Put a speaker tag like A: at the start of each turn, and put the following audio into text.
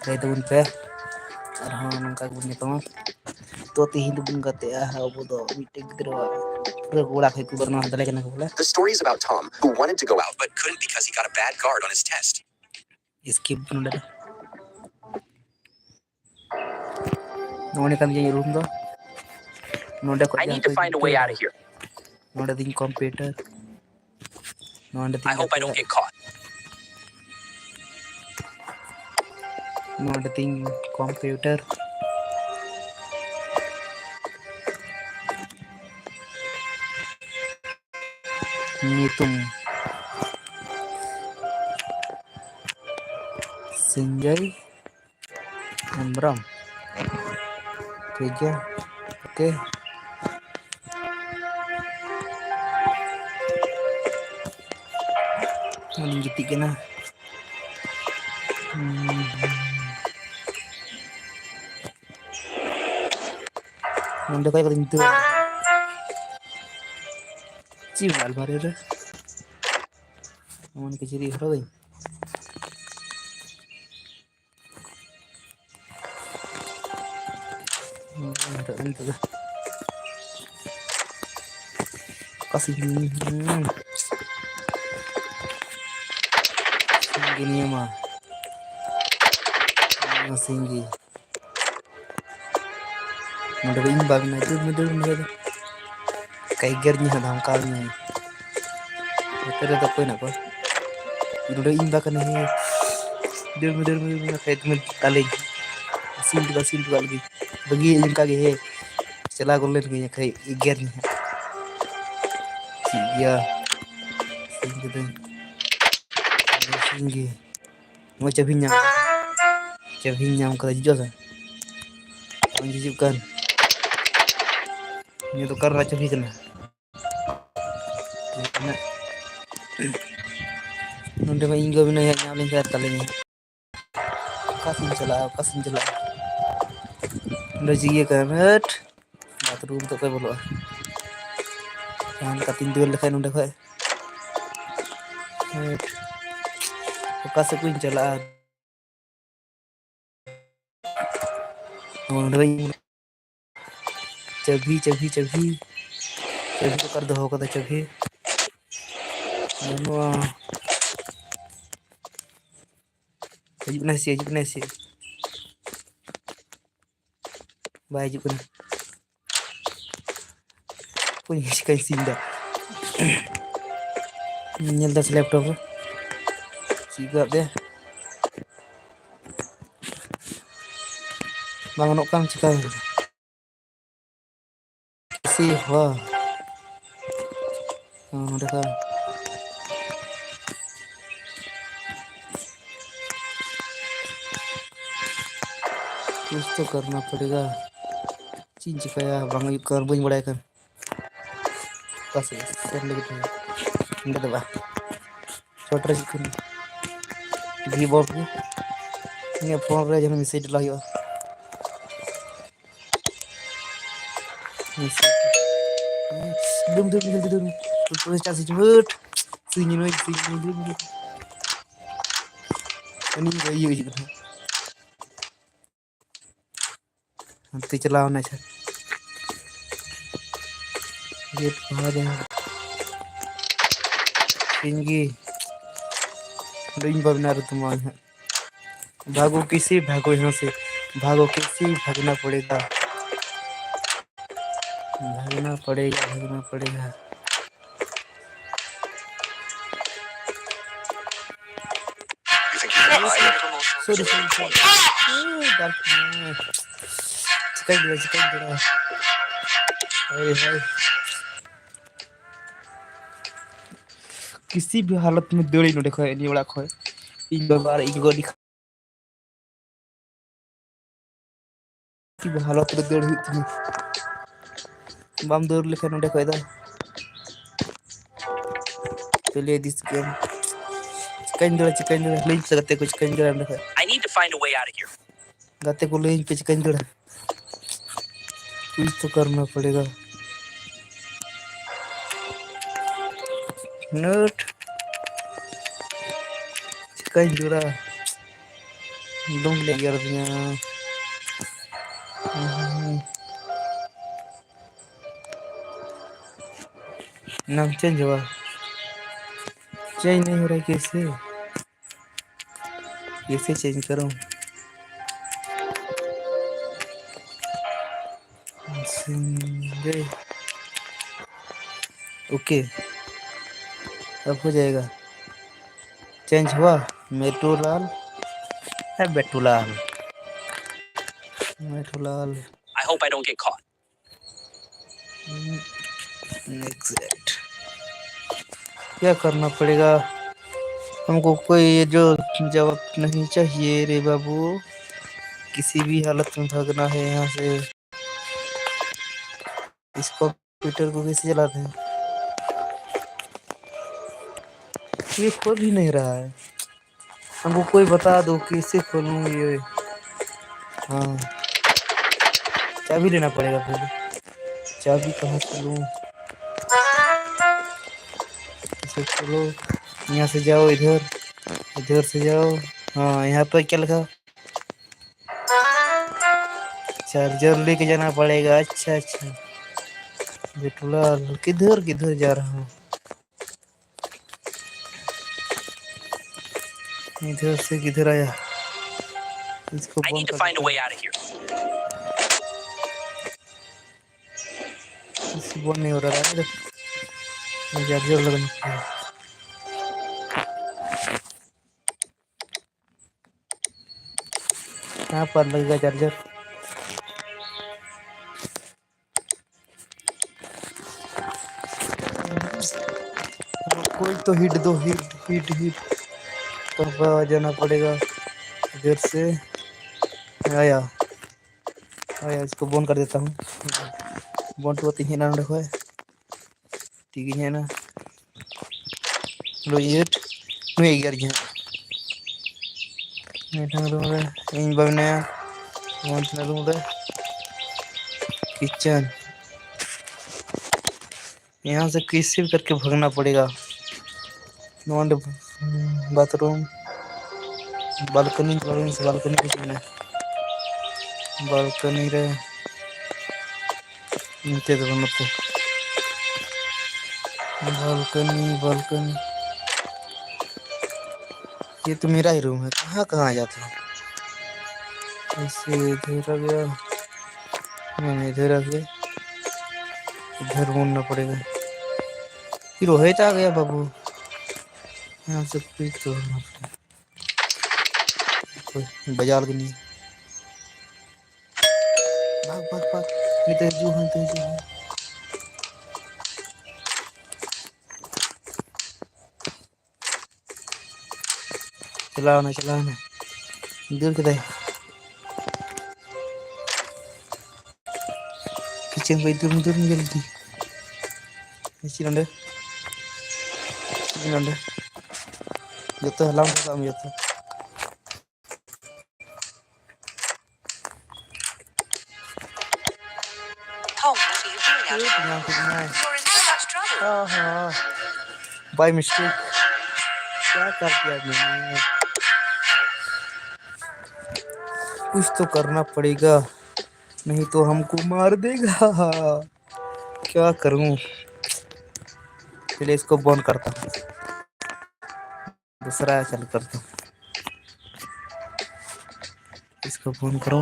A: ᱞᱟᱹᱭ ᱛᱟᱵᱚᱱ ᱯᱮ ᱟᱨᱦᱚᱸ ᱱᱚᱝᱠᱟ ᱜᱮᱵᱚᱱ ᱧᱟᱯᱟᱢᱟ ᱛᱚ ᱛᱤᱦᱤᱧ ᱫᱚᱵᱚᱱ ᱜᱟᱛᱮᱜᱼᱟ ᱟᱵᱚ ᱫᱚ ᱢᱤᱫᱴᱮᱡ ᱜᱤᱫᱽᱨᱟᱹᱣᱟᱜ ᱯᱩᱨᱟᱹ ᱚᱲᱟᱜ ᱠᱷᱚᱡ ᱠᱚ ᱵᱚᱨᱱᱚᱱ ᱫᱟᱲᱮ ᱠᱟᱱᱟ ᱠᱚ ᱵᱚᱞᱮ
B: The story is about Tom, who wanted to go out but couldn't because he got a bad guard on his test.
A: skip node none kan je room do node ko
B: I need to find a way out of here.
A: node ding computer node
B: I hope I don't get caught.
A: node ding computer nyutum Sanjay Amram ठीक है okay Maling gitik kena nonde kaya paling tu cium almari dah Aman keciri hero ada itu dah kasih gini mah Singgi nonde ini bagna itu kayak gernya dalam kalnya itu ada apa nak kau nonde ini bagna ini dia kayak temen taling asin tu lagi bagi yang kage he चला कर लेने के कहीं गिर नहीं ya Singgi mau cabinya kalau jujur sah menjijikkan ini tukar raca kena nonde mah inggo bina yang nyalin saya talenya kasin cela nonde jiye kan bathroom to pe bolo jangan katin dua lekai nonde kau kasih kuin cela nonde cabi tukar doho kata cabi nonde Ajib nasi Baik ajib kena punya sekali sinda nyel das laptop sigap deh bang nok kang cikai si wah udah kan कुछ तो करना पड़ेगा चीज काया bang कर buñ बड़ाय kan kasih share lagi tuh enggak tuh bah shorter chicken keyboard ni ini phone re jangan message lagi oh dum terus kasih cepet sini ini gaya gitu nanti celawan aja gate बाहर है सिंगी ring बना रहे तुम है भागो यहाँ से भागो किसी भागना पड़ेगा sorry चिकन जरा किसी भी हालत में दौड़ी न देखो नहीं बड़ा खोए इन बार इनको दिखा कि हालत में दौड़ हुई थी बम दौड़ लेके न देखो इधर पहले दिस गेम चिकन जरा लिंक से करते कुछ चिकन जरा देखो
B: I need to find a way out of here.
A: गाते को लिंक पे चिकन जरा कुछ तो करना पड़ेगा नट चिकन जरा dong layernya. नाम चेंज हुआ, चेंज नहीं हो रहा है, कैसे चेंज करूं? ओके, अब हो जाएगा। चेंज हुआ। मेटूलाल है, बेटूलाल, मेटूलाल।
B: I hope I don't get caught.
A: Next क्या करना पड़ेगा हमको? कोई ये जो जवाब नहीं चाहिए रे बाबू, किसी भी हालत में भागना है यहाँ से। इस कंप्यूटर को कैसे चलाते हैं? ये खोल ही नहीं रहा है, हमको कोई बता दो कैसे खोलूं ये। हाँ, चाबी लेना पड़ेगा पहले। चाबी कहाँ से लूं? इसे खोलो, यहाँ से जाओ, इधर इधर से जाओ। हाँ, यहाँ पर क्या लिखा? चार्जर लेके जाना पड़ेगा। अच्छा अच्छा, बेटूलाल किधर किधर जा रहा हूँ? इधर से किधर आया? इसको
B: I need
A: बंद
B: to
A: कर
B: find a
A: देता
B: way
A: हूँ।
B: out of here.
A: इससे बंद नहीं हो रहा है। चार्जर लगना पड़ेगा। कहाँ पर लगेगा चार्जर? कोई तो हिट दो, हिट हिट हिट। तो जाना पड़ेगा इधर से। आया आया, इसको बंद कर देता हूँ। बंद तो तीन ना रखो है, ठीक है ना? लो ये नु एक यार यहाँ नेठा रूम रे इन बने वन रूम रे किचन। यहाँ से किसी भी करके भागना पड़ेगा। नॉन बाथरूम, बालकनी, बालकनी कुछ नहीं, बालकनी रे नीचे तो मतलब बालकनी बालकनी। ये तो मेरा ही रूम है, कहाँ कहाँ आ जाता हूँ? ऐसे इधर आ गया, नहीं इधर आ गया, इधर मुड़ना पड़ेगा। फिर रोहित आ गया बाबू, यहाँ से कुछ तो कोई बाजार के नहीं। भाग भाग भाग, नहीं तो जो है तो जो है। चलाओ ना दूर किधर है? किचन पे दूर दूर जल्दी इसी नंदे जतो हलाम काम जतो
B: Tom, what are you doing out here?
A: यहाँ कितना है?
B: You're in so much trouble.
A: हाँ, बाय मिस्टेक क्या कर दिया मैंने? कुछ तो करना पड़ेगा, नहीं तो हमको मार देगा। क्या करूं? चलिए इसको बंद करता हूँ, दूसरा चालू करता हूँ। इसको बंद करो।